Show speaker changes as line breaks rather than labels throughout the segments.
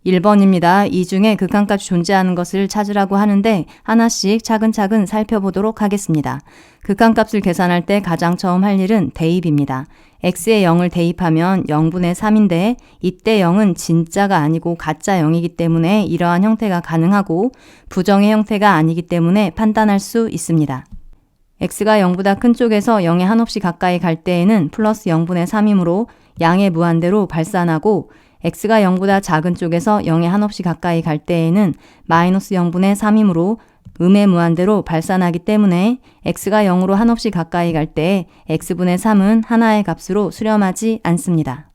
1번입니다. 이 중에 극한값이 존재하는 것을 찾으라고 하는데 하나씩 차근차근 살펴보도록 하겠습니다. 극한값을 계산할 때 가장 처음 할 일은 대입입니다. x에 0을 대입하면 0분의 3인데 이때 0은 진짜가 아니고 가짜 0이기 때문에 이러한 형태가 가능하고 부정의 형태가 아니기 때문에 판단할 수 있습니다. x가 0보다 큰 쪽에서 0에 한없이 가까이 갈 때에는 플러스 0분의 3이므로 양의 무한대로 발산하고 x가 0보다 작은 쪽에서 0에 한없이 가까이 갈 때에는 마이너스 0분의 3이므로 음의 무한대로 발산하기 때문에 x가 0으로 한없이 가까이 갈 때 x분의 3은 하나의 값으로 수렴하지 않습니다.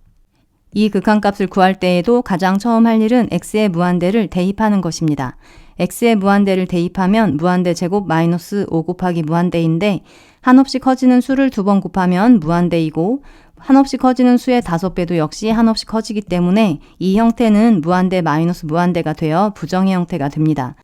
이 극한값을 구할 때에도 가장 처음 할 일은 x의 무한대를 대입하는 것입니다. x의 무한대를 대입하면 무한대 제곱 마이너스 5 곱하기 무한대인데 한없이 커지는 수를 2번 곱하면 무한대이고 한없이 커지는 수의 5배도 역시 한없이 커지기 때문에 이 형태는 무한대 마이너스 무한대가 되어 부정의 형태가 됩니다.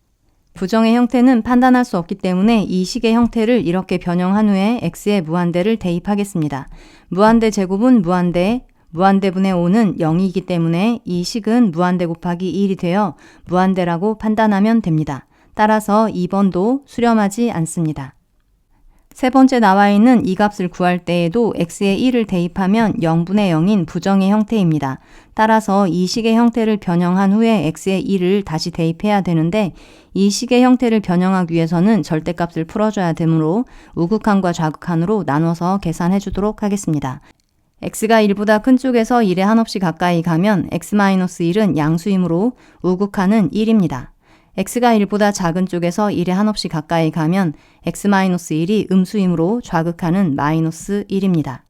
부정의 형태는 판단할 수 없기 때문에 이 식의 형태를 이렇게 변형한 후에 x의 무한대를 대입하겠습니다. 무한대 제곱은 무한대, 무한대분의 5는 0이기 때문에 이 식은 무한대 곱하기 1이 되어 무한대라고 판단하면 됩니다. 따라서 2번도 수렴하지 않습니다. 세 번째 나와 있는 이 값을 구할 때에도 x에 1을 대입하면 0분의 0인 부정의 형태입니다. 따라서 이 식의 형태를 변형한 후에 x에 1을 다시 대입해야 되는데 이 식의 형태를 변형하기 위해서는 절대값을 풀어줘야 되므로 우극한과 좌극한으로 나눠서 계산해 주도록 하겠습니다. x가 1보다 큰 쪽에서 1에 한없이 가까이 가면 x-1은 양수이므로 우극한은 1입니다. x가 1보다 작은 쪽에서 1에 한없이 가까이 가면 x-1이 음수이므로 좌극한은 마이너스 1입니다.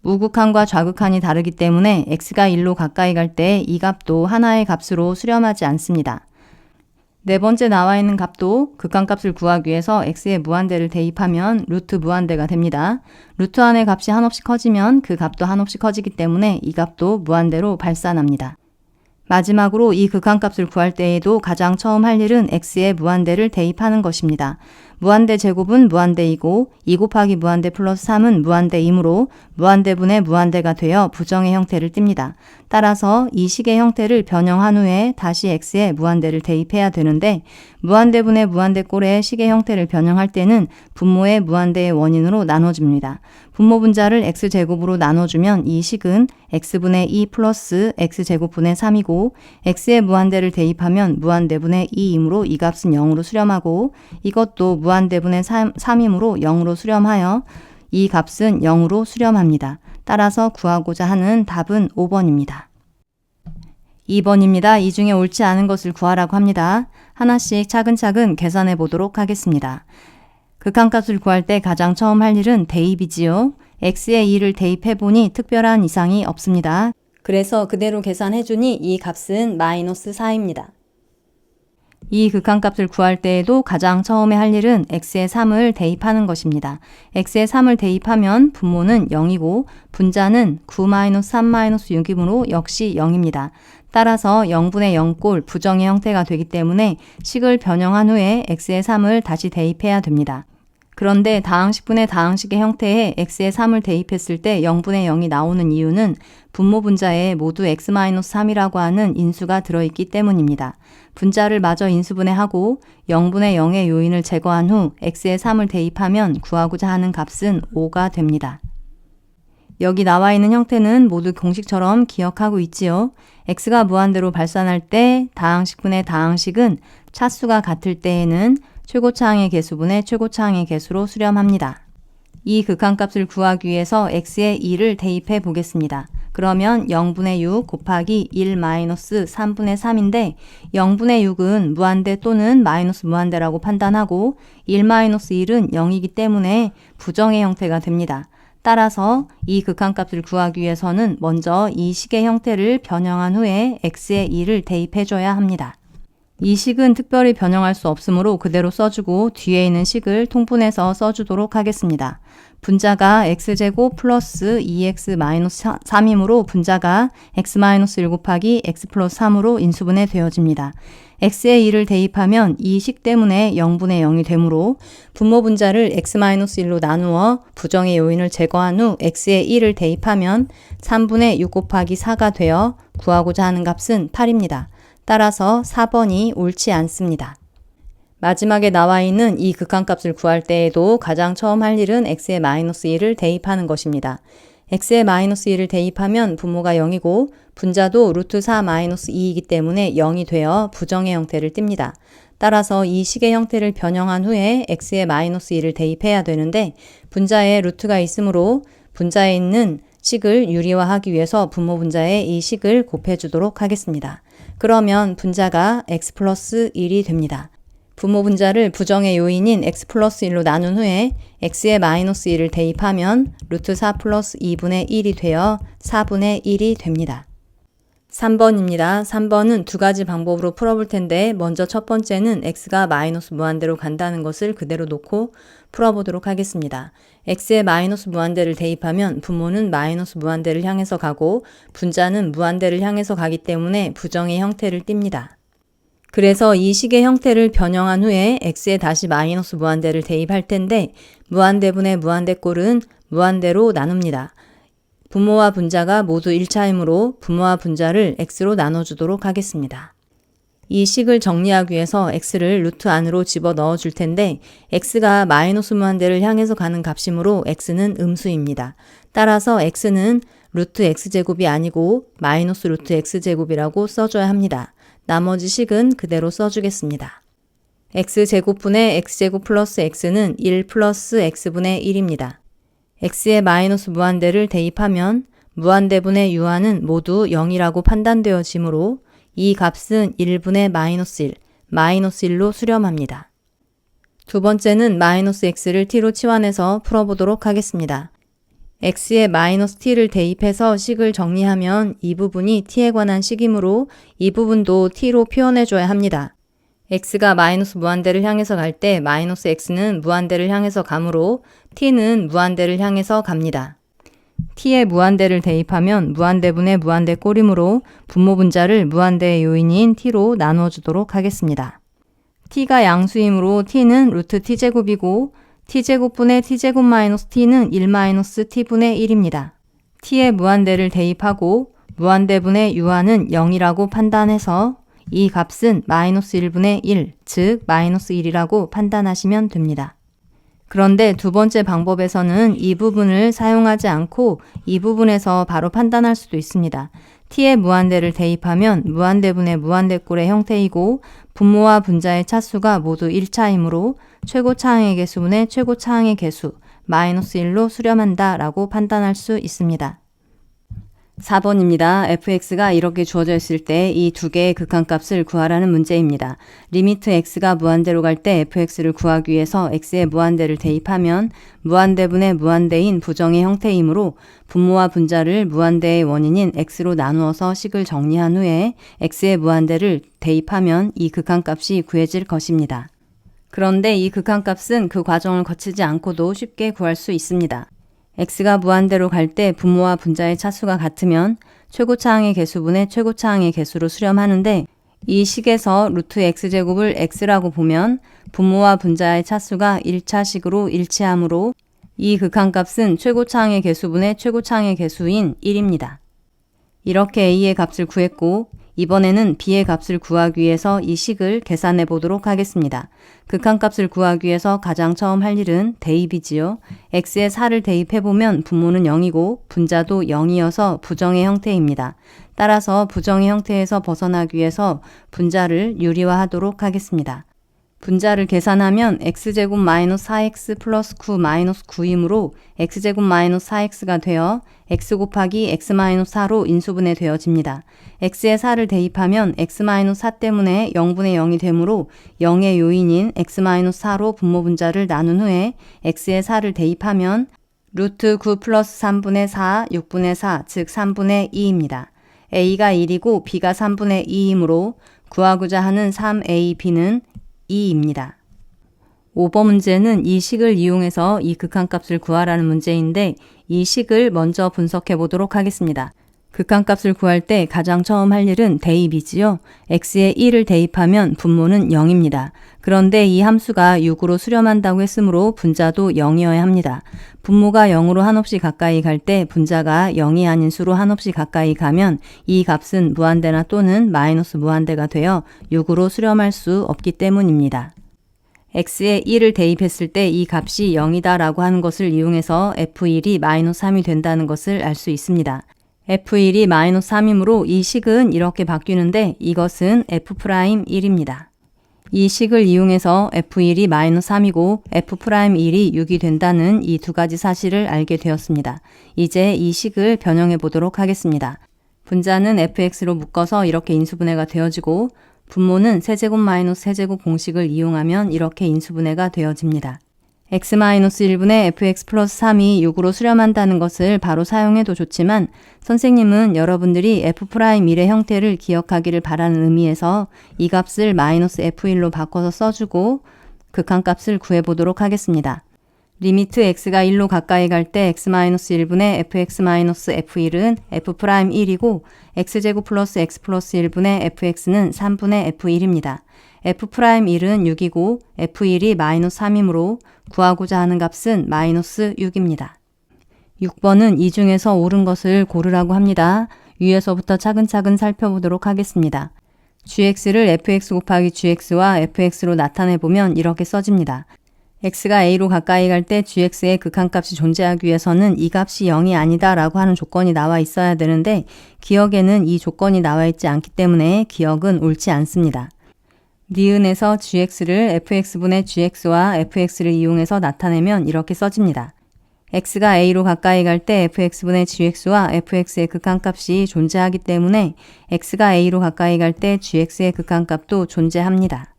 우극한과 좌극한이 다르기 때문에 x가 1로 가까이 갈 때 이 값도 하나의 값으로 수렴하지 않습니다. 네 번째 나와 있는 값도 극한값을 구하기 위해서 x의 무한대를 대입하면 루트 무한대가 됩니다. 루트 안의 값이 한없이 커지면 그 값도 한없이 커지기 때문에 이 값도 무한대로 발산합니다. 마지막으로 이 극한값을 구할 때에도 가장 처음 할 일은 x의 무한대를 대입하는 것입니다. 무한대 제곱은 무한대이고 2 곱하기 무한대 플러스 3은 무한대이므로 무한대분의 무한대가 되어 부정의 형태를 띱니다. 따라서 이 식의 형태를 변형한 후에 다시 x의 무한대를 대입해야 되는데 무한대분의 무한대 꼴의 식의 형태를 변형할 때는 분모의 무한대의 원인으로 나눠줍니다. 분모 분자를 x제곱으로 나눠주면 이 식은 x분의 2 플러스 x제곱분의 3이고 x의 무한대를 대입하면 무한대분의 2이므로 이 값은 0으로 수렴하고 이것도 무한대분의 3이므로 0으로 수렴하여 이 값은 0으로 수렴합니다. 따라서 구하고자 하는 답은 5번입니다. 2번입니다. 이 중에 옳지 않은 것을 구하라고 합니다. 하나씩 차근차근 계산해 보도록 하겠습니다. 극한값을 구할 때 가장 처음 할 일은 대입이지요. x에 2를 대입해보니 특별한 이상이 없습니다. 그래서 그대로 계산해주니 이 값은 마이너스 4입니다. 이 극한값을 구할 때에도 가장 처음에 할 일은 x에 3을 대입하는 것입니다. x에 3을 대입하면 분모는 0이고 분자는 9-3-6이므로 역시 0입니다. 따라서 0분의 0꼴 부정의 형태가 되기 때문에 식을 변형한 후에 x에 3을 다시 대입해야 됩니다. 그런데 다항식분의 다항식의 형태에 x에 3을 대입했을 때 0분의 0이 나오는 이유는 분모 분자에 모두 x-3이라고 하는 인수가 들어있기 때문입니다. 분자를 마저 인수분해하고 0분의 0의 요인을 제거한 후 x에 3을 대입하면 구하고자 하는 값은 5가 됩니다. 여기 나와 있는 형태는 모두 공식처럼 기억하고 있지요. x가 무한대로 발산할 때 다항식분의 다항식은 차수가 같을 때에는 최고차항의 개수분의 최고차항의 개수로 수렴합니다. 이 극한값을 구하기 위해서 x에 2를 대입해 보겠습니다. 그러면 0분의 6 곱하기 1 마이너스 3분의 3인데 0분의 6은 무한대 또는 마이너스 무한대라고 판단하고 1 마이너스 1은 0이기 때문에 부정의 형태가 됩니다. 따라서 이 극한값을 구하기 위해서는 먼저 이 식의 형태를 변형한 후에 x에 2를 대입해줘야 합니다. 이 식은 특별히 변형할 수 없으므로 그대로 써주고 뒤에 있는 식을 통분해서 써주도록 하겠습니다. 분자가 x제곱 플러스 2x-3이므로 분자가 x-1 곱하기 x 플러스 3으로 인수분해 되어집니다. x에 2를 대입하면 이 식 때문에 0분의 0이 되므로 분모 분자를 x-1로 나누어 부정의 요인을 제거한 후 x에 1을 대입하면 3분의 6 곱하기 4가 되어 구하고자 하는 값은 8입니다. 따라서 4번이 옳지 않습니다. 마지막에 나와 있는 이 극한값을 구할 때에도 가장 처음 할 일은 x의 마이너스 1을 대입하는 것입니다. x의 마이너스 1을 대입하면 분모가 0이고 분자도 루트 4 마이너스 2이기 때문에 0이 되어 부정의 형태를 띱니다. 따라서 이 식의 형태를 변형한 후에 x의 마이너스 1을 대입해야 되는데 분자에 루트가 있으므로 분자에 있는 식을 유리화하기 위해서 분모 분자에 이 식을 곱해주도록 하겠습니다. 그러면 분자가 x 플러스 1이 됩니다. 분모 분자를 부정의 요인인 x 플러스 1로 나눈 후에 x의 마이너스 1을 대입하면 루트 4 플러스 2분의 1이 되어 4분의 1이 됩니다. 3번입니다. 3번은 두 가지 방법으로 풀어볼 텐데 먼저 첫 번째는 x가 마이너스 무한대로 간다는 것을 그대로 놓고 풀어보도록 하겠습니다. x의 마이너스 무한대를 대입하면 분모는 마이너스 무한대를 향해서 가고 분자는 무한대를 향해서 가기 때문에 부정의 형태를 띱니다. 그래서 이 식의 형태를 변형한 후에 x에 다시 마이너스 무한대를 대입할 텐데 무한대분의 무한대꼴은 무한대로 나눕니다. 분모와 분자가 모두 1차이므로 분모와 분자를 x로 나눠주도록 하겠습니다. 이 식을 정리하기 위해서 x를 루트 안으로 집어넣어 줄 텐데 x가 마이너스 무한대를 향해서 가는 값이므로 x는 음수입니다. 따라서 x는 루트 x제곱이 아니고 마이너스 루트 x제곱이라고 써줘야 합니다. 나머지 식은 그대로 써주겠습니다. x제곱분의 x제곱 플러스 x는 1 플러스 x분의 1입니다. x의 마이너스 무한대를 대입하면 무한대분의 유한은 모두 0이라고 판단되어지므로 이 값은 1분의 마이너스 1, 마이너스 1로 수렴합니다. 두 번째는 마이너스 x를 t로 치환해서 풀어보도록 하겠습니다. x에 마이너스 t를 대입해서 식을 정리하면 이 부분이 t에 관한 식이므로 이 부분도 t로 표현해줘야 합니다. x가 마이너스 무한대를 향해서 갈 때 마이너스 x는 무한대를 향해서 가므로 t는 무한대를 향해서 갑니다. t에 무한대를 대입하면 무한대분의 무한대꼴이므로 분모 분자를 무한대의 요인인 t로 나누어주도록 하겠습니다. t가 양수이므로 t는 루트 t제곱이고 t제곱분의 t제곱 마이너스 t는 1 마이너스 t분의 1입니다. t에 무한대를 대입하고 무한대분의 유한은 0이라고 판단해서 이 값은 마이너스 1분의 1, 즉 마이너스 1이라고 판단하시면 됩니다. 그런데 두 번째 방법에서는 이 부분을 사용하지 않고 이 부분에서 바로 판단할 수도 있습니다. t에 무한대를 대입하면 무한대분의 무한대꼴의 형태이고 분모와 분자의 차수가 모두 1차이므로 최고차항의 개수분의 최고차항의 개수 마이너스 1로 수렴한다 라고 판단할 수 있습니다. 4번입니다. fx가 이렇게 주어져 있을 때 이 두 개의 극한값을 구하라는 문제입니다. 리미트 x가 무한대로 갈 때 fx를 구하기 위해서 x에 무한대를 대입하면 무한대분의 무한대인 부정의 형태이므로 분모와 분자를 무한대의 원인인 x로 나누어서 식을 정리한 후에 x에 무한대를 대입하면 이 극한값이 구해질 것입니다. 그런데 이 극한값은 그 과정을 거치지 않고도 쉽게 구할 수 있습니다. x가 무한대로 갈 때 분모와 분자의 차수가 같으면 최고차항의 개수분의 최고차항의 개수로 수렴하는데 이 식에서 루트 x제곱을 x라고 보면 분모와 분자의 차수가 1차식으로 일치하므로 이 극한값은 최고차항의 개수분의 최고차항의 개수인 1입니다. 이렇게 a의 값을 구했고 이번에는 b의 값을 구하기 위해서 이 식을 계산해 보도록 하겠습니다. 극한값을 구하기 위해서 가장 처음 할 일은 대입이지요. x에 4를 대입해보면 분모는 0이고 분자도 0이어서 부정의 형태입니다. 따라서 부정의 형태에서 벗어나기 위해서 분자를 유리화하도록 하겠습니다. 분자를 계산하면 x제곱 마이너스 4x 플러스 9 마이너스 9이므로 x제곱 마이너스 4x가 되어 x 곱하기 x 마이너스 4로 인수분해 되어집니다. x에 4를 대입하면 x 마이너스 4 때문에 0분의 0이 되므로 0의 요인인 x 마이너스 4로 분모 분자를 나눈 후에 x에 4를 대입하면 루트 9 플러스 3분의 4, 6분의 4, 즉 3분의 2입니다. a가 1이고 b가 3분의 2이므로 구하고자 하는 3ab는 2입니다. 5번 문제는 이 식을 이용해서 이 극한값을 구하라는 문제인데 이 식을 먼저 분석해 보도록 하겠습니다. 극한값을 구할 때 가장 처음 할 일은 대입이지요. x에 1을 대입하면 분모는 0입니다. 그런데 이 함수가 6으로 수렴한다고 했으므로 분자도 0이어야 합니다. 분모가 0으로 한없이 가까이 갈 때 분자가 0이 아닌 수로 한없이 가까이 가면 이 값은 무한대나 또는 마이너스 무한대가 되어 6으로 수렴할 수 없기 때문입니다. x에 1을 대입했을 때 이 값이 0이다 라고 하는 것을 이용해서 f1이 마이너스 3이 된다는 것을 알 수 있습니다. f1이 마이너스 3이므로 이 식은 이렇게 바뀌는데 이것은 f'1입니다. 이 식을 이용해서 f1이 마이너스 3이고 f'1이 6이 된다는 이 두 가지 사실을 알게 되었습니다. 이제 이 식을 변형해 보도록 하겠습니다. 분자는 fx로 묶어서 이렇게 인수분해가 되어지고 분모는 세제곱 마이너스 세제곱 공식을 이용하면 이렇게 인수분해가 되어집니다. x-1분의 fx 플러스 3이 6으로 수렴한다는 것을 바로 사용해도 좋지만 선생님은 여러분들이 f'1의 형태를 기억하기를 바라는 의미에서 이 값을 마이너스 f1로 바꿔서 써주고 극한값을 구해보도록 하겠습니다. 리미트 x가 1로 가까이 갈 때 x-1분의 fx-f1은 f'1이고 x제곱 플러스 x 플러스 1분의 fx는 3분의 f1입니다. f'1은 6이고 f1이 마이너스 3이므로 구하고자 하는 값은 마이너스 6입니다. 6번은 이 중에서 옳은 것을 고르라고 합니다. 위에서부터 차근차근 살펴보도록 하겠습니다. gx를 fx 곱하기 gx와 fx로 나타내보면 이렇게 써집니다. x가 a로 가까이 갈 때 gx의 극한값이 존재하기 위해서는 이 값이 0이 아니다 라고 하는 조건이 나와 있어야 되는데 기억에는 이 조건이 나와 있지 않기 때문에 기억은 옳지 않습니다. 니은에서 gx를 fx분의 gx와 fx를 이용해서 나타내면 이렇게 써집니다. x가 a로 가까이 갈 때 fx분의 gx와 fx의 극한값이 존재하기 때문에 x가 a로 가까이 갈 때 gx의 극한값도 존재합니다.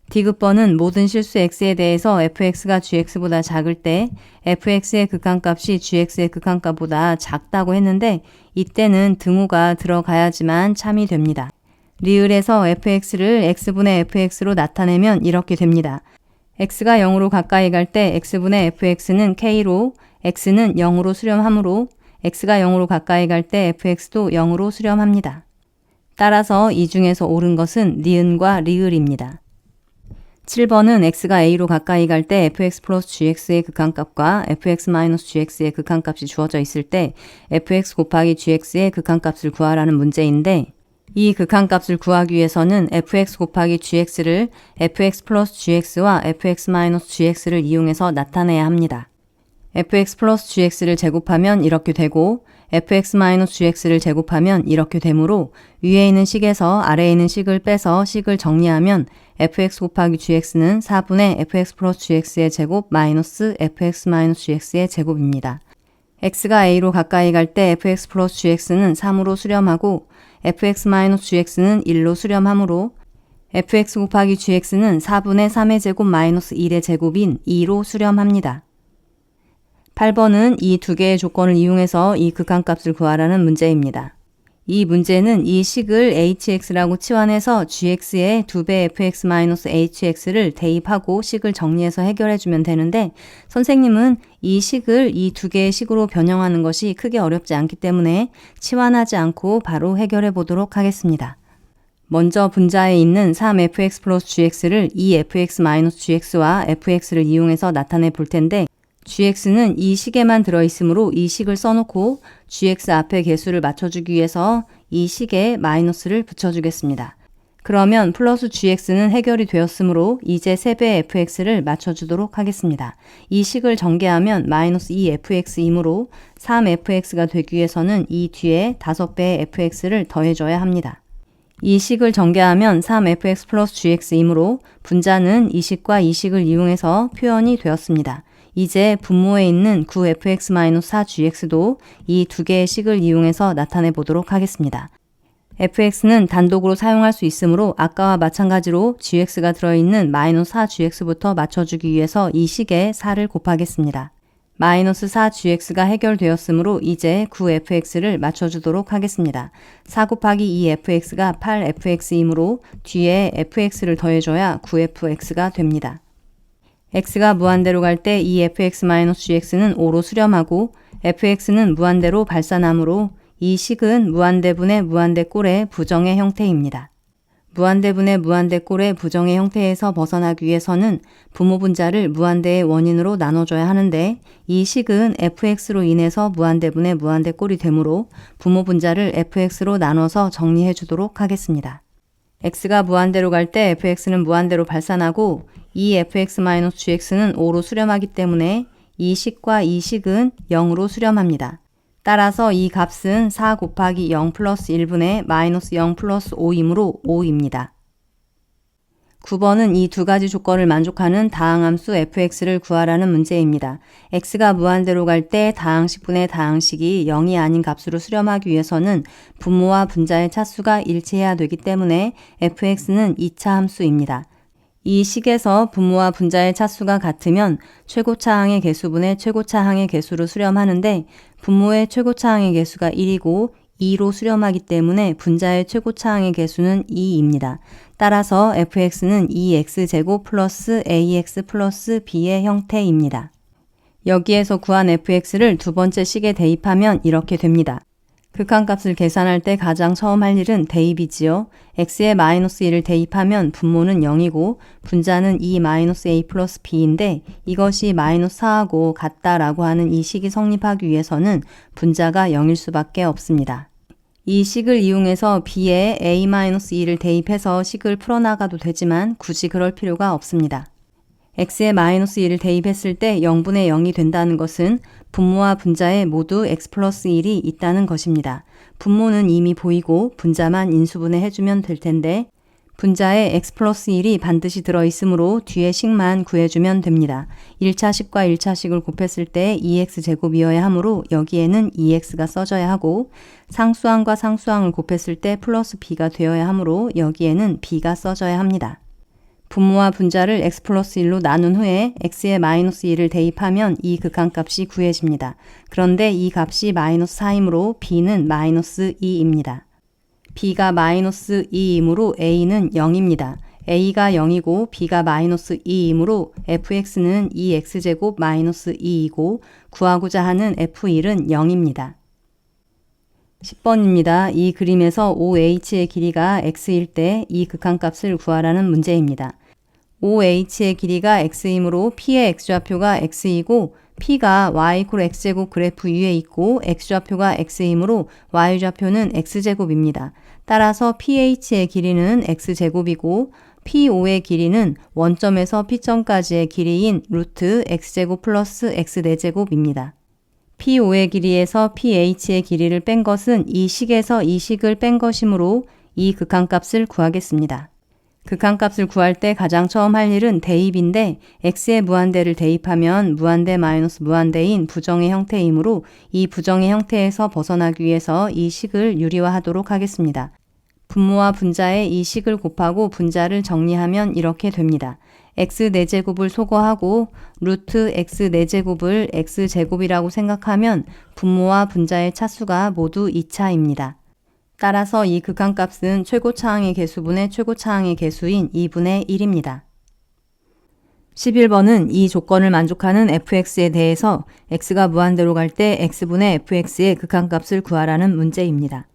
디귿번은 모든 실수 x에 대해서 fx가 gx보다 작을 때 fx의 극한값이 gx의 극한값보다 작다고 했는데 이때는 등호가 들어가야지만 참이 됩니다. 리을에서 fx를 x분의 fx로 나타내면 이렇게 됩니다. x가 0으로 가까이 갈 때 x분의 fx는 k로 x는 0으로 수렴하므로 x가 0으로 가까이 갈 때 fx도 0으로 수렴합니다. 따라서 이 중에서 옳은 것은 니은과 리을입니다. 7번은 x가 a로 가까이 갈 때 fx 플러스 gx의 극한값과 fx-gx의 극한값이 주어져 있을 때 fx 곱하기 gx의 극한값을 구하라는 문제인데 이 극한값을 구하기 위해서는 fx 곱하기 gx를 fx 플러스 gx와 fx-gx를 이용해서 나타내야 합니다. fx 플러스 gx를 제곱하면 이렇게 되고 fx-gx를 제곱하면 이렇게 되므로 위에 있는 식에서 아래에 있는 식을 빼서 식을 정리하면 fx 곱하기 gx는 4분의 fx 플러스 gx의 제곱 마이너스 fx-gx의 제곱입니다. x가 a로 가까이 갈 때 fx 플러스 gx는 3으로 수렴하고 fx-gx는 1로 수렴하므로 fx 곱하기 gx는 4분의 3의 제곱 마이너스 1의 제곱인 2로 수렴합니다. 8번은 이 두 개의 조건을 이용해서 이 극한값을 구하라는 문제입니다. 이 문제는 이 식을 hx라고 치환해서 gx의 2배 fx-hx를 대입하고 식을 정리해서 해결해주면 되는데 선생님은 이 식을 이 두 개의 식으로 변형하는 것이 크게 어렵지 않기 때문에 치환하지 않고 바로 해결해 보도록 하겠습니다. 먼저 분자에 있는 3fx 플러스 gx를 2fx-gx와 fx를 이용해서 나타내 볼 텐데 gx는 이 식에만 들어있으므로 이 식을 써놓고 gx 앞에 개수를 맞춰주기 위해서 이 식에 마이너스를 붙여주겠습니다. 그러면 플러스 gx는 해결이 되었으므로 이제 3배의 fx를 맞춰주도록 하겠습니다. 이 식을 전개하면 마이너스 2fx이므로 3fx가 되기 위해서는 이 뒤에 5배의 fx를 더해줘야 합니다. 이 식을 전개하면 3fx 플러스 gx이므로 분자는 이 식과 이 식을 이용해서 표현이 되었습니다. 이제 분모에 있는 9fx-4gx도 이 두 개의 식을 이용해서 나타내 보도록 하겠습니다. fx는 단독으로 사용할 수 있으므로 아까와 마찬가지로 gx가 들어있는 마이너스 4gx부터 맞춰주기 위해서 이 식에 4를 곱하겠습니다. 마이너스 4gx가 해결되었으므로 이제 9fx를 맞춰주도록 하겠습니다. 4 곱하기 2fx가 8fx이므로 뒤에 fx를 더해줘야 9fx가 됩니다. x가 무한대로 갈 때 이 fx-gx는 5로 수렴하고 fx는 무한대로 발산하므로 이 식은 무한대분의 무한대꼴의 부정의 형태입니다. 무한대분의 무한대꼴의 부정의 형태에서 벗어나기 위해서는 부모분자를 무한대의 원인으로 나눠줘야 하는데 이 식은 fx로 인해서 무한대분의 무한대꼴이 되므로 부모분자를 fx로 나눠서 정리해 주도록 하겠습니다. x가 무한대로 갈 때 fx는 무한대로 발산하고 이 fx-gx는 5로 수렴하기 때문에 이 식과 이 식은 0으로 수렴합니다. 따라서 이 값은 4 곱하기 0 플러스 1분의 마이너스 0 플러스 5이므로 5입니다. 9번은 이 두 가지 조건을 만족하는 다항함수 fx를 구하라는 문제입니다. x가 무한대로 갈 때 다항식분의 다항식이 0이 아닌 값으로 수렴하기 위해서는 분모와 분자의 차수가 일치해야 되기 때문에 fx는 2차 함수입니다. 이 식에서 분모와 분자의 차수가 같으면 최고차항의 개수분의 최고차항의 개수로 수렴하는데 분모의 최고차항의 개수가 1이고 2로 수렴하기 때문에 분자의 최고차항의 개수는 2입니다. 따라서 fx는 2x제곱 플러스 ax 플러스 b의 형태입니다. 여기에서 구한 fx를 두 번째 식에 대입하면 이렇게 됩니다. 극한값을 계산할 때 가장 처음 할 일은 대입이지요. x에 마이너스 1을 대입하면 분모는 0이고 분자는 2 마이너스 a 플러스 b인데 이것이 마이너스 4하고 같다라고 하는 이 식이 성립하기 위해서는 분자가 0일 수밖에 없습니다. 이 식을 이용해서 b에 a-2를 대입해서 식을 풀어나가도 되지만 굳이 그럴 필요가 없습니다. x에 마이너스 1을 대입했을 때 0분의 0이 된다는 것은 분모와 분자에 모두 x 플러스 1이 있다는 것입니다. 분모는 이미 보이고 분자만 인수분해 해주면 될 텐데 분자에 x 플러스 1이 반드시 들어있으므로 뒤에 식만 구해주면 됩니다. 1차 식과 1차 식을 곱했을 때 2x제곱이어야 하므로 여기에는 2x가 써져야 하고 상수항과 상수항을 곱했을 때 플러스 b가 되어야 하므로 여기에는 b가 써져야 합니다. 분모와 분자를 x 플러스 1로 나눈 후에 x에 마이너스 1을 대입하면 이 극한값이 구해집니다. 그런데 이 값이 마이너스 4이므로 b는 마이너스 2입니다. b가 마이너스 2이므로 a는 0입니다. a가 0이고 b가 마이너스 2이므로 fx는 2x제곱 마이너스 2이고 구하고자 하는 f1은 0입니다. 10번입니다. 이 그림에서 OH의 길이가 x일 때 이 극한값을 구하라는 문제입니다. OH의 길이가 x이므로 P의 x좌표가 x이고 P가 y=x제곱 그래프 위에 있고 x좌표가 x이므로 y좌표는 x제곱입니다. 따라서 PH의 길이는 x제곱이고 PO의 길이는 원점에서 P점까지의 길이인 루트 x제곱 플러스 x4제곱입니다. PO의 길이에서 PH의 길이를 뺀 것은 이 식에서 이 식을 뺀 것이므로 이 극한값을 구하겠습니다. 극한값을 구할 때 가장 처음 할 일은 대입인데 x에 무한대를 대입하면 무한대 마이너스 무한대인 부정의 형태이므로 이 부정의 형태에서 벗어나기 위해서 이 식을 유리화하도록 하겠습니다. 분모와 분자에 이 식을 곱하고 분자를 정리하면 이렇게 됩니다. x4제곱을 소거하고 루트 x4제곱을 x제곱이라고 생각하면 분모와 분자의 차수가 모두 2차입니다. 따라서 이 극한값은 최고차항의 개수분의 최고차항의 개수인 2분의 1입니다. 11번은 이 조건을 만족하는 fx에 대해서 x가 무한대로 갈 때 x분의 fx의 극한값을 구하라는 문제입니다.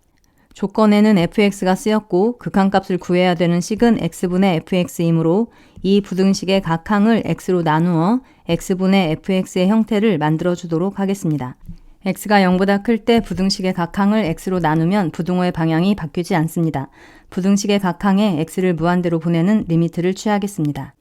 조건에는 fx가 쓰였고 극한값을 구해야 되는 식은 x분의 fx이므로 이 부등식의 각 항을 x로 나누어 x분의 fx의 형태를 만들어 주도록 하겠습니다. x가 0보다 클 때 부등식의 각 항을 x로 나누면 부등호의 방향이 바뀌지 않습니다. 부등식의 각 항에 x를 무한대로 보내는 리미트를 취하겠습니다.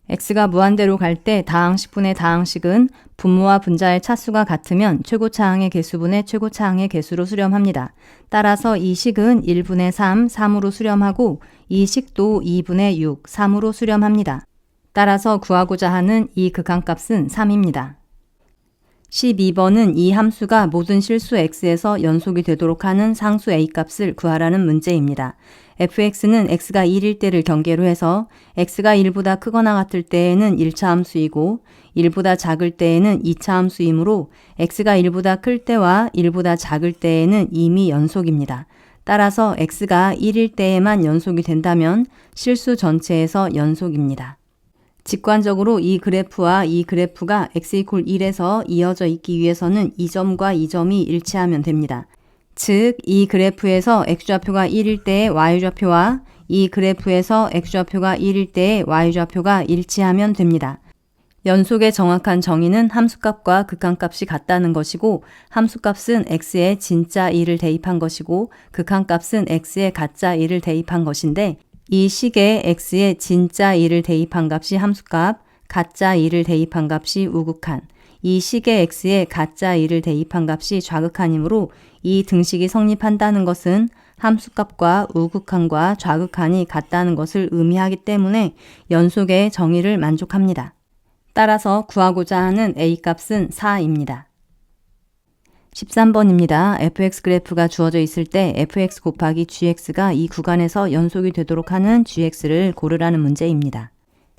x가 무한대로 갈 때 다항식분의 다항식은 분모와 분자의 차수가 같으면 최고차항의 개수분의 최고차항의 개수로 수렴합니다. 따라서 이 식은 1분의 3, 3으로 수렴하고 이 식도 2분의 6, 3으로 수렴합니다. 따라서 구하고자 하는 이 극한값은 3입니다. 12번은 이 함수가 모든 실수 x에서 연속이 되도록 하는 상수 a값을 구하라는 문제입니다. fx는 x가 1일 때를 경계로 해서 x가 1보다 크거나 같을 때에는 1차 함수이고 1보다 작을 때에는 2차 함수이므로 x가 1보다 클 때와 1보다 작을 때에는 이미 연속입니다. 따라서 x가 1일 때에만 연속이 된다면 실수 전체에서 연속입니다. 직관적으로 이 그래프와 이 그래프가 x = 1에서 이어져 있기 위해서는 이 점과 이 점이 일치하면 됩니다. 즉, 이 그래프에서 x좌표가 1일 때의 y좌표와 이 그래프에서 x좌표가 1일 때의 y좌표가 일치하면 됩니다. 연속의 정확한 정의는 함수값과 극한값이 같다는 것이고 함수값은 x에 진짜 1을 대입한 것이고 극한값은 x에 가짜 1을 대입한 것인데 이 식에 x에 진짜 1을 대입한 값이 함수값, 가짜 1을 대입한 값이 우극한, 이 식에 x에 가짜 1을 대입한 값이 좌극한이므로 이 등식이 성립한다는 것은 함수값과 우극한과 좌극한이 같다는 것을 의미하기 때문에 연속의 정의를 만족합니다. 따라서 구하고자 하는 a값은 4입니다. 13번입니다. fx 그래프가 주어져 있을 때 fx 곱하기 gx가 이 구간에서 연속이 되도록 하는 gx를 고르라는 문제입니다.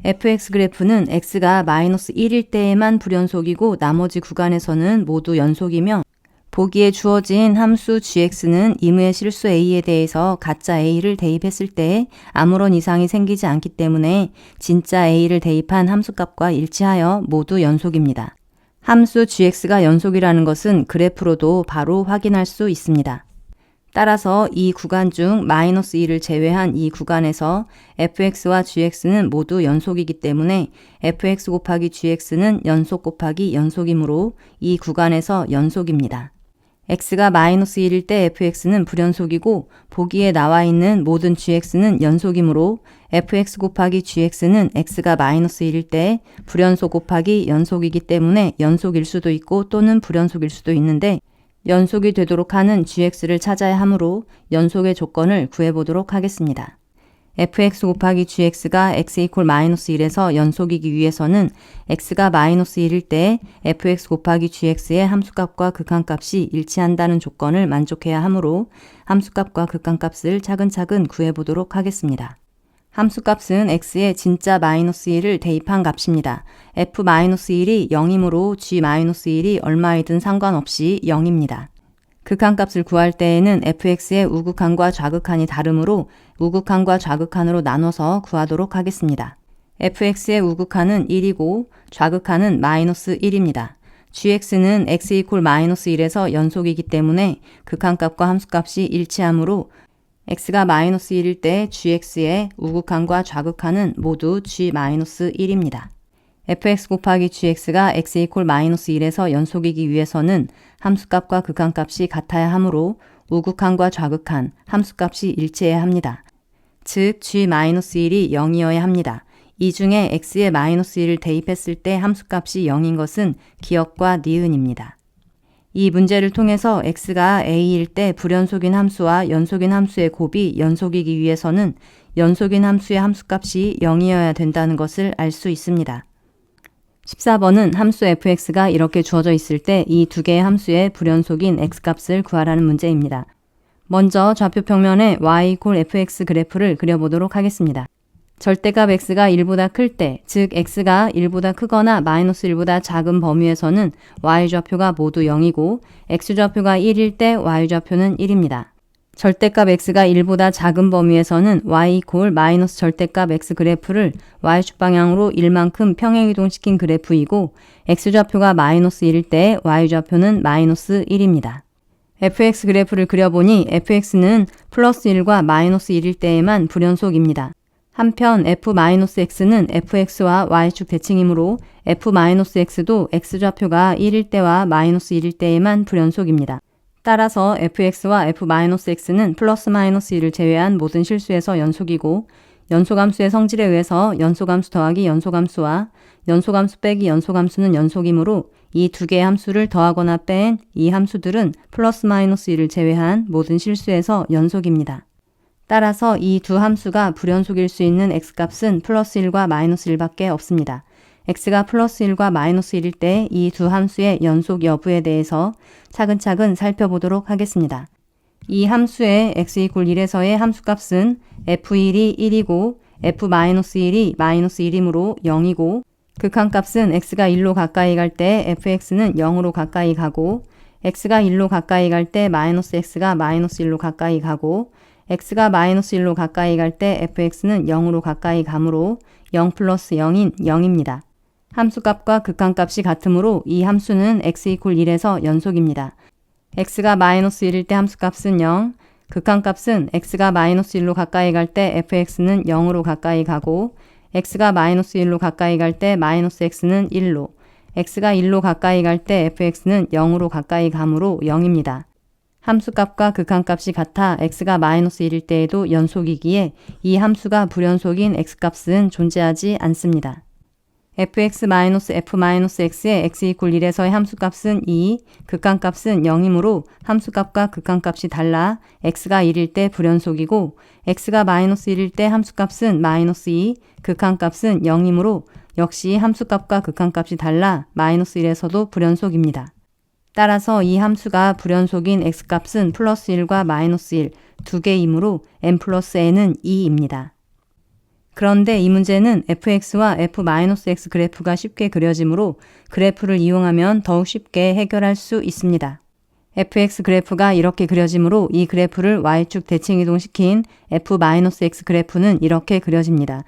fx 그래프는 x가 마이너스 1일 때에만 불연속이고 나머지 구간에서는 모두 연속이며 보기에 주어진 함수 gx는 임의의 실수 a에 대해서 가짜 a를 대입했을 때 아무런 이상이 생기지 않기 때문에 진짜 a를 대입한 함수값과 일치하여 모두 연속입니다. 함수 gx가 연속이라는 것은 그래프로도 바로 확인할 수 있습니다. 따라서 이 구간 중 마이너스 1을 제외한 이 구간에서 fx와 gx는 모두 연속이기 때문에 fx 곱하기 gx는 연속 곱하기 연속이므로 이 구간에서 연속입니다. x가 마이너스 1일 때 fx는 불연속이고 보기에 나와 있는 모든 gx는 연속이므로 fx 곱하기 gx는 x가 마이너스 1일 때 불연속 곱하기 연속이기 때문에 연속일 수도 있고 또는 불연속일 수도 있는데 연속이 되도록 하는 gx를 찾아야 하므로 연속의 조건을 구해보도록 하겠습니다. fx 곱하기 gx가 x 이퀄 마이너스 1에서 연속이기 위해서는 x가 마이너스 1일 때 fx 곱하기 gx의 함수값과 극한값이 일치한다는 조건을 만족해야 하므로 함수값과 극한값을 차근차근 구해보도록 하겠습니다. 함수값은 x에 진짜 마이너스 1을 대입한 값입니다. f-1이 0이므로 g-1이 얼마이든 상관없이 0입니다. 극한값을 구할 때에는 fx의 우극한과 좌극한이 다르므로 우극한과 좌극한으로 나눠서 구하도록 하겠습니다. fx의 우극한은 1이고 좌극한은 마이너스 1입니다. gx는 x 이퀄 마이너스 1에서 연속이기 때문에 극한값과 함수값이 일치하므로 x가 마이너스 1일 때 gx의 우극한과 좌극한은 모두 g-1입니다. fx 곱하기 gx가 x 이퀄 마이너스 1에서 연속이기 위해서는 함수값과 극한값이 같아야 하므로 우극한과 좌극한, 함수값이 일치해야 합니다. 즉 g-1이 0이어야 합니다. 이 중에 x에 마이너스 1을 대입했을 때 함수값이 0인 것은 기억과 니은입니다. 이 문제를 통해서 x가 a일 때 불연속인 함수와 연속인 함수의 곱이 연속이기 위해서는 연속인 함수의 함수값이 0이어야 된다는 것을 알 수 있습니다. 14번은 함수 fx가 이렇게 주어져 있을 때 이 두 개의 함수의 불연속인 x값을 구하라는 문제입니다. 먼저 좌표 평면에 y 이퀄 fx 그래프를 그려보도록 하겠습니다. 절대값 x가 1보다 클 때, 즉 x가 1보다 크거나 마이너스 1보다 작은 범위에서는 y좌표가 모두 0이고 x좌표가 1일 때 y좌표는 1입니다. 절대값 x가 1보다 작은 범위에서는 y 이퀄 마이너스 절대값 x 그래프를 y축 방향으로 1만큼 평행이동시킨 그래프이고 x좌표가 마이너스 1일 때 y좌표는 마이너스 1입니다. fx 그래프를 그려보니 fx는 플러스 1과 마이너스 1일 때에만 불연속입니다. 한편 f-x는 fx와 y축 대칭이므로 f-x도 x좌표가 1일 때와 마이너스 1일 때에만 불연속입니다. 따라서 fx와 f-x는 플러스 마이너스 1을 제외한 모든 실수에서 연속이고 연속함수의 성질에 의해서 연속함수 더하기 연속함수와 연속함수 빼기 연속함수는 연속이므로 이 두 개의 함수를 더하거나 뺀 이 함수들은 플러스 마이너스 1을 제외한 모든 실수에서 연속입니다. 따라서 이 두 함수가 불연속일 수 있는 x값은 플러스 1과 마이너스 1밖에 없습니다. x가 플러스 1과 마이너스 1일 때 이 두 함수의 연속 여부에 대해서 차근차근 살펴보도록 하겠습니다. 이 함수의 x 이퀄 1에서의 함수값은 f1이 1이고 f-1이 마이너스 1이므로 0이고 극한값은 x가 1로 가까이 갈 때 fx는 0으로 가까이 가고 x가 1로 가까이 갈 때 마이너스 x가 마이너스 1로 가까이 가고 x가 마이너스 1로 가까이 갈 때 fx는 0으로 가까이 가므로 0 플러스 0인 0입니다. 함수값과 극한값이 같으므로 이 함수는 x 이퀄 1에서 연속입니다. x가 마이너스 1일 때 함수값은 0, 극한값은 x가 마이너스 1로 가까이 갈 때 fx는 0으로 가까이 가고 x가 마이너스 1로 가까이 갈 때 마이너스 x는 1로, x가 1로 가까이 갈 때 fx는 0으로 가까이 가므로 0입니다. 함수값과 극한값이 같아 x가 마이너스 1일 때에도 연속이기에 이 함수가 불연속인 x값은 존재하지 않습니다. fx-f-x의 x = 1에서의 함수값은 2, 극한값은 0이므로 함수값과 극한값이 달라 x가 1일 때 불연속이고 x가 마이너스 1일 때 함수값은 마이너스 2, 극한값은 0이므로 역시 함수값과 극한값이 달라 마이너스 1에서도 불연속입니다. 따라서 이 함수가 불연속인 x값은 플러스 1과 마이너스 1 두 개이므로 n 플러스 n은 2입니다. 그런데 이 문제는 fx와 f-x 그래프가 쉽게 그려지므로 그래프를 이용하면 더욱 쉽게 해결할 수 있습니다. fx 그래프가 이렇게 그려지므로 이 그래프를 y축 대칭이동시킨 f-x 그래프는 이렇게 그려집니다.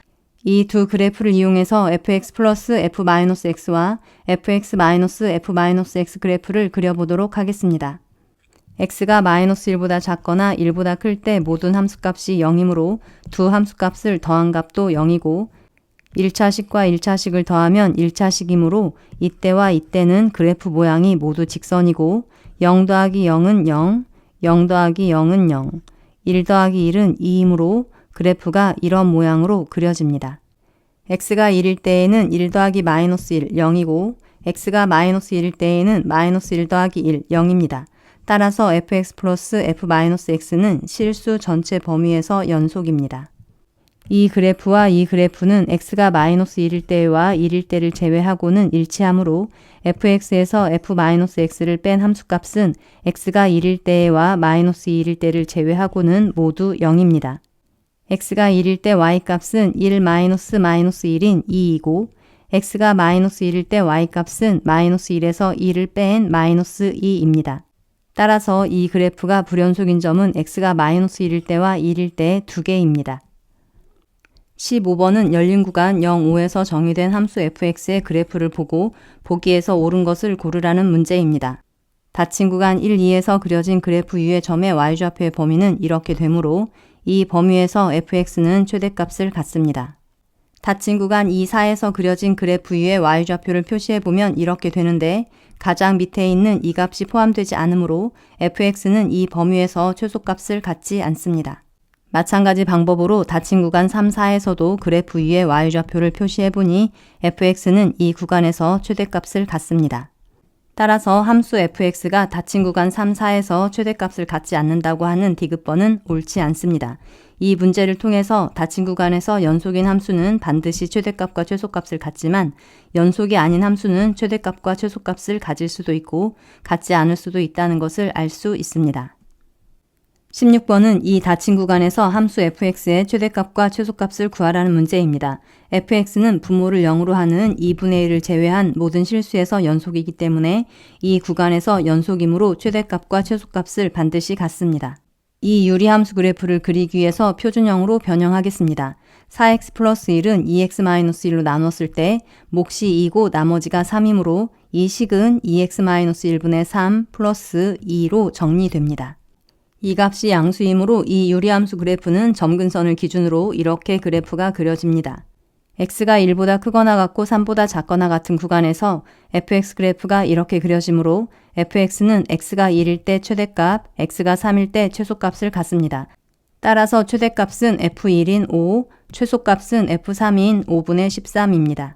이 두 그래프를 이용해서 fx 플러스 f-x와 fx-f-x 그래프를 그려보도록 하겠습니다. x가 마이너스 1보다 작거나 1보다 클 때 모든 함수값이 0이므로 두 함수값을 더한 값도 0이고 1차식과 1차식을 더하면 1차식이므로 이때와 이때는 그래프 모양이 모두 직선이고 0 더하기 0은 0, 0 더하기 0은 0, 1 더하기 1은 2이므로 그래프가 이런 모양으로 그려집니다. x가 1일 때에는 1 더하기 마이너스 1, 0이고 x가 마이너스 1일 때에는 마이너스 1 더하기 1, 0입니다. 따라서 fx 플러스 f-x는 실수 전체 범위에서 연속입니다. 이 그래프와 이 그래프는 x가 마이너스 1일 때와 1일 때를 제외하고는 일치하므로 fx에서 f-x를 뺀 함수값은 x가 1일 때와 마이너스 2일 때를 제외하고는 모두 0입니다. x가 1일 때 y값은 1-1인 2이고 x가 마이너스 1일 때 y값은 마이너스 1에서 2를 뺀 마이너스 2입니다. 따라서 이 그래프가 불연속인 점은 x가 마이너스 1일 때와 1일 때 두 개입니다. 15번은 열린 구간 0, 5에서 정의된 함수 fx의 그래프를 보고 보기에서 옳은 것을 고르라는 문제입니다. 닫힌 구간 1, 2에서 그려진 그래프 위의 점의 y좌표의 범위는 이렇게 되므로 이 범위에서 fx는 최대값을 갖습니다. 닫힌 구간 2, 4에서 그려진 그래프 위의 y좌표를 표시해보면 이렇게 되는데 가장 밑에 있는 이 값이 포함되지 않으므로 fx는 이 범위에서 최소값을 갖지 않습니다. 마찬가지 방법으로 닫힌 구간 3, 4에서도 그래프 위에 y좌표를 표시해보니 fx는 이 구간에서 최대값을 갖습니다. 따라서 함수 fx가 닫힌 구간 3, 4에서 최대값을 갖지 않는다고 하는 디귿번은 옳지 않습니다. 이 문제를 통해서 닫힌 구간에서 연속인 함수는 반드시 최대값과 최소값을 갖지만 연속이 아닌 함수는 최대값과 최소값을 가질 수도 있고 갖지 않을 수도 있다는 것을 알 수 있습니다. 16번은 이 닫힌 구간에서 함수 fx의 최대값과 최소값을 구하라는 문제입니다. fx는 분모를 0으로 하는 2분의 1을 제외한 모든 실수에서 연속이기 때문에 이 구간에서 연속이므로 최대값과 최소값을 반드시 갖습니다. 이 유리함수 그래프를 그리기 위해서 표준형으로 변형하겠습니다. 4x 플러스 1은 2x-1로 나눴을 때 몫이 2고 나머지가 3이므로 이 식은 2x-1분의 3 플러스 2로 정리됩니다. 이 값이 양수이므로 이 유리함수 그래프는 점근선을 기준으로 이렇게 그래프가 그려집니다. x가 1보다 크거나 같고 3보다 작거나 같은 구간에서 fx 그래프가 이렇게 그려지므로 fx는 x가 1일 때 최대값, x가 3일 때 최소값을 갖습니다. 따라서 최대값은 f1인 5, 최소값은 f3인 5분의 13입니다.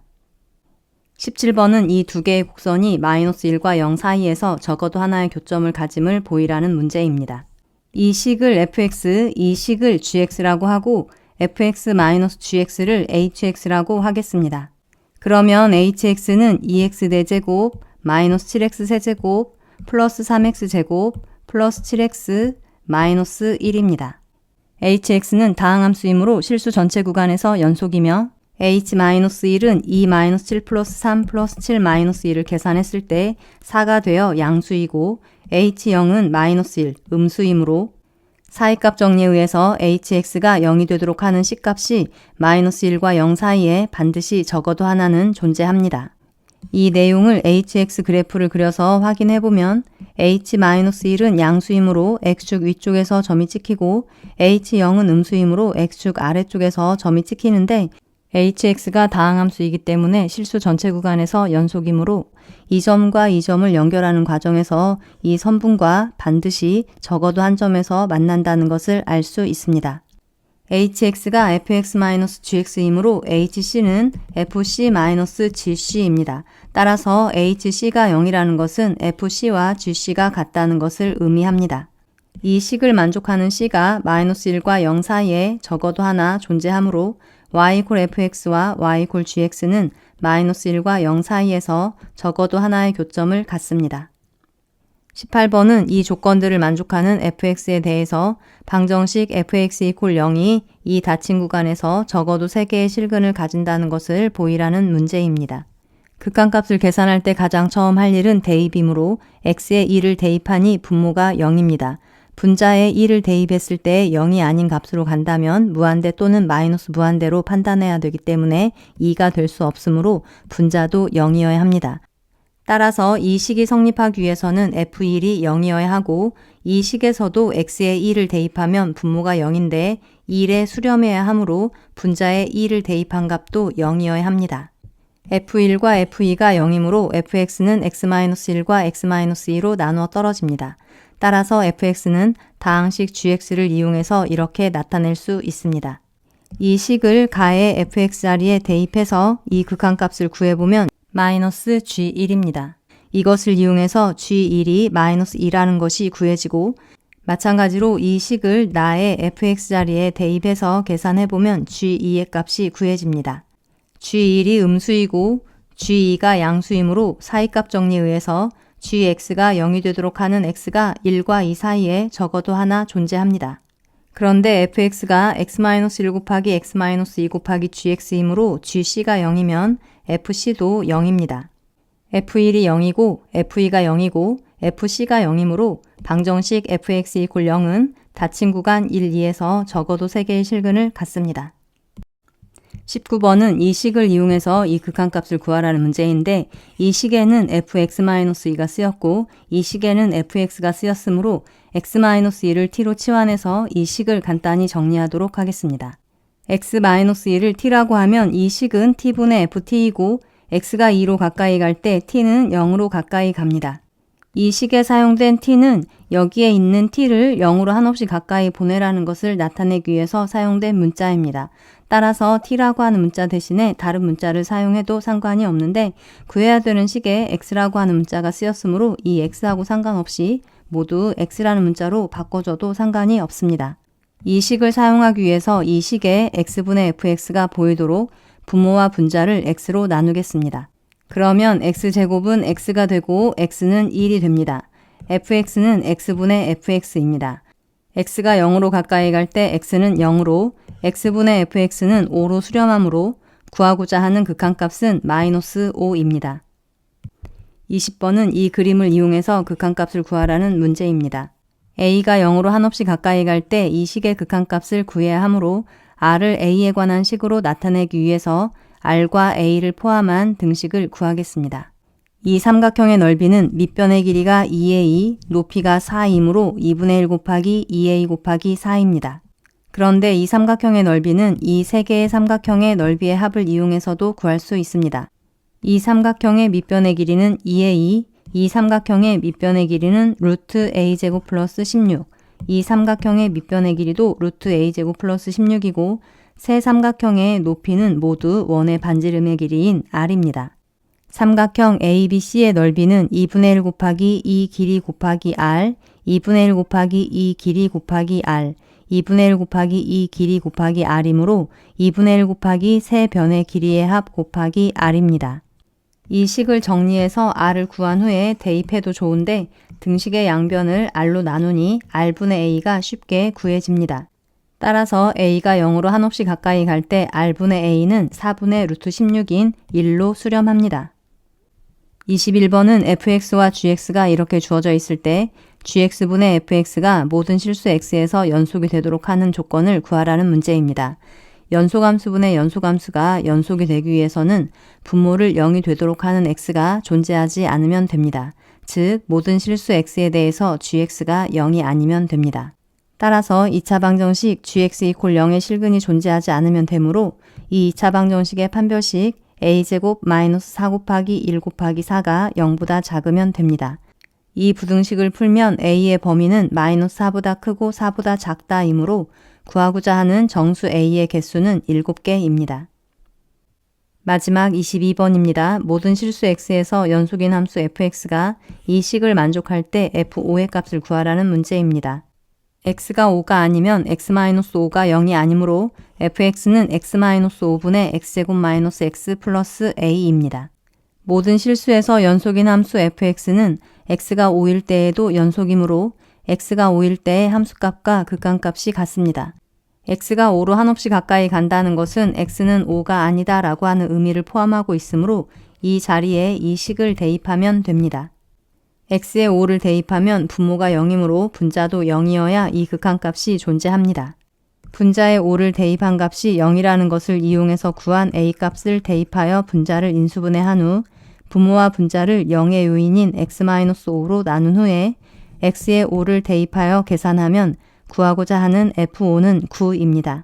17번은 이 두 개의 곡선이 마이너스 1과 0 사이에서 적어도 하나의 교점을 가짐을 보이라는 문제입니다. 이 식을 fx, 이 식을 gx라고 하고 fx-gx를 hx라고 하겠습니다. 그러면 hx는 2x4제곱 마이너스 7x 세제곱 플러스 3x 제곱 플러스 7x 마이너스 1입니다. hx는 다항함수이므로 실수 전체 구간에서 연속이며 h-1은 2-7 플러스 3 플러스 7 마이너스 1을 계산했을 때 4가 되어 양수이고 h0은 마이너스 1 음수이므로 사이값 정리에 의해서 hx가 0이 되도록 하는 식값이 마이너스 1과 0 사이에 반드시 적어도 하나는 존재합니다. 이 내용을 hx 그래프를 그려서 확인해보면 h-1은 양수이므로 x축 위쪽에서 점이 찍히고 h0은 음수이므로 x축 아래쪽에서 점이 찍히는데 hx가 다항함수이기 때문에 실수 전체 구간에서 연속이므로 이 점과 이 점을 연결하는 과정에서 이 선분과 반드시 적어도 한 점에서 만난다는 것을 알 수 있습니다. hx가 fx-gx이므로 hc는 fc-gc입니다. 따라서 hc가 0이라는 것은 fc와 gc가 같다는 것을 의미합니다. 이 식을 만족하는 c가 -1과 0 사이에 적어도 하나 존재하므로 y=fx와 y=gx는 -1과 0 사이에서 적어도 하나의 교점을 갖습니다. 18번은 이 조건들을 만족하는 fx에 대해서 방정식 fx=0이 이 닫힌 구간에서 적어도 3개의 실근을 가진다는 것을 보이라는 문제입니다. 극한값을 계산할 때 가장 처음 할 일은 대입이므로 x에 2를 대입하니 분모가 0입니다. 분자에 1을 대입했을 때 0이 아닌 값으로 간다면 무한대 또는 마이너스 무한대로 판단해야 되기 때문에 2가 될 수 없으므로 분자도 0이어야 합니다. 따라서 이 식이 성립하기 위해서는 f1이 0이어야 하고 이 식에서도 x에 1을 대입하면 분모가 0인데 1에 수렴해야 하므로 분자에 1을 대입한 값도 0이어야 합니다. f1과 f2가 0이므로 fx는 x-1과 x-2로 나누어 떨어집니다. 따라서 fx는 다항식 gx를 이용해서 이렇게 나타낼 수 있습니다. 이 식을 가의 fx 자리에 대입해서 이 극한값을 구해보면 -g1입니다. 이것을 이용해서 g1이 -2라는 것이 구해지고 마찬가지로 이 식을 나의 fx 자리에 대입해서 계산해보면 g2의 값이 구해집니다. g1이 음수이고 g2가 양수이므로 사이값 정리에 의해서 gx가 0이 되도록 하는 x가 1과 2 사이에 적어도 하나 존재합니다. 그런데 fx가 x-1 곱하기 x-2 곱하기 gx이므로 gc가 0이면 fc도 0입니다. f1이 0이고 f2가 0이고 fc가 0이므로 방정식 fx=0은 닫힌 구간 1, 2에서 적어도 3개의 실근을 갖습니다. 19번은 이 식을 이용해서 이 극한값을 구하라는 문제인데 이 식에는 fx-2가 쓰였고 이 식에는 fx가 쓰였으므로 x-1을 t로 치환해서 이 식을 간단히 정리하도록 하겠습니다. x-1을 t라고 하면 이 식은 t분의 ft이고 x가 2로 가까이 갈 때 t는 0으로 가까이 갑니다. 이 식에 사용된 t는 여기에 있는 t를 0으로 한없이 가까이 보내라는 것을 나타내기 위해서 사용된 문자입니다. 따라서 t라고 하는 문자 대신에 다른 문자를 사용해도 상관이 없는데 구해야 되는 식에 x라고 하는 문자가 쓰였으므로 이 x하고 상관없이 모두 x라는 문자로 바꿔줘도 상관이 없습니다. 이 식을 사용하기 위해서 이 식에 x분의 fx가 보이도록 분모와 분자를 x로 나누겠습니다. 그러면 x제곱은 x가 되고 x는 1이 됩니다. fx는 x분의 fx입니다. x가 0으로 가까이 갈 때 x는 0으로 x분의 fx는 5로 수렴하므로 구하고자 하는 극한값은 -5입니다. 20번은 이 그림을 이용해서 극한값을 구하라는 문제입니다. a가 0으로 한없이 가까이 갈 때 이 식의 극한값을 구해야 하므로 r을 a에 관한 식으로 나타내기 위해서 r과 a를 포함한 등식을 구하겠습니다. 이 삼각형의 넓이는 밑변의 길이가 2a, 높이가 4이므로 2분의 1 곱하기 2a 곱하기 4입니다. 그런데 이 삼각형의 넓이는 이 세 개의 삼각형의 넓이의 합을 이용해서도 구할 수 있습니다. 이 삼각형의 밑변의 길이는 2a, 이 삼각형의 밑변의 길이는 루트 a제곱 플러스 16, 이 삼각형의 밑변의 길이도 루트 a제곱 플러스 16이고 세 삼각형의 높이는 모두 원의 반지름의 길이인 r입니다. 삼각형 ABC의 넓이는 2분의 1 곱하기 2 길이 곱하기 r, 2분의 1 곱하기 2 길이 곱하기 r, 2분의 1 곱하기 2 길이 곱하기 r이므로 2분의 1 곱하기 세 변의 길이의 합 곱하기 r입니다. 이 식을 정리해서 r을 구한 후에 대입해도 좋은데 등식의 양변을 r로 나누니 r분의 a가 쉽게 구해집니다. 따라서 a가 0으로 한없이 가까이 갈 때 r분의 a는 4분의 루트 16인 1로 수렴합니다. 21번은 fx와 gx가 이렇게 주어져 있을 때 gx분의 fx가 모든 실수 x에서 연속이 되도록 하는 조건을 구하라는 문제입니다. 연소함수분의 연소함수가 연속이 되기 위해서는 분모를 0이 되도록 하는 x가 존재하지 않으면 됩니다. 즉 모든 실수 x에 대해서 gx가 0이 아니면 됩니다. 따라서 2차 방정식 gx = 0의 실근이 존재하지 않으면 되므로 이 2차 방정식의 판별식 a제곱 마이너스 4 곱하기 1 곱하기 4가 0보다 작으면 됩니다. 이 부등식을 풀면 a의 범위는 마이너스 4보다 크고 4보다 작다이므로 구하고자 하는 정수 a의 개수는 7개입니다. 마지막 22번입니다. 모든 실수 x에서 연속인 함수 fx가 이 식을 만족할 때 f5의 값을 구하라는 문제입니다. x가 5가 아니면 x-5가 0이 아니므로 fx는 x-5분의 x제곱 마이너스 x 플러스 a입니다. 모든 실수에서 연속인 함수 fx는 x가 5일 때에도 연속이므로 x가 5일 때의 함수값과 극한값이 같습니다. x가 5로 한없이 가까이 간다는 것은 x는 5가 아니다 라고 하는 의미를 포함하고 있으므로 이 자리에 이 식을 대입하면 됩니다. x에 5를 대입하면 분모가 0이므로 분자도 0이어야 이 극한값이 존재합니다. 분자에 5를 대입한 값이 0이라는 것을 이용해서 구한 a값을 대입하여 분자를 인수분해한 후 분모와 분자를 0의 요인인 x-5로 나눈 후에 x에 5를 대입하여 계산하면 구하고자 하는 f5는 9입니다.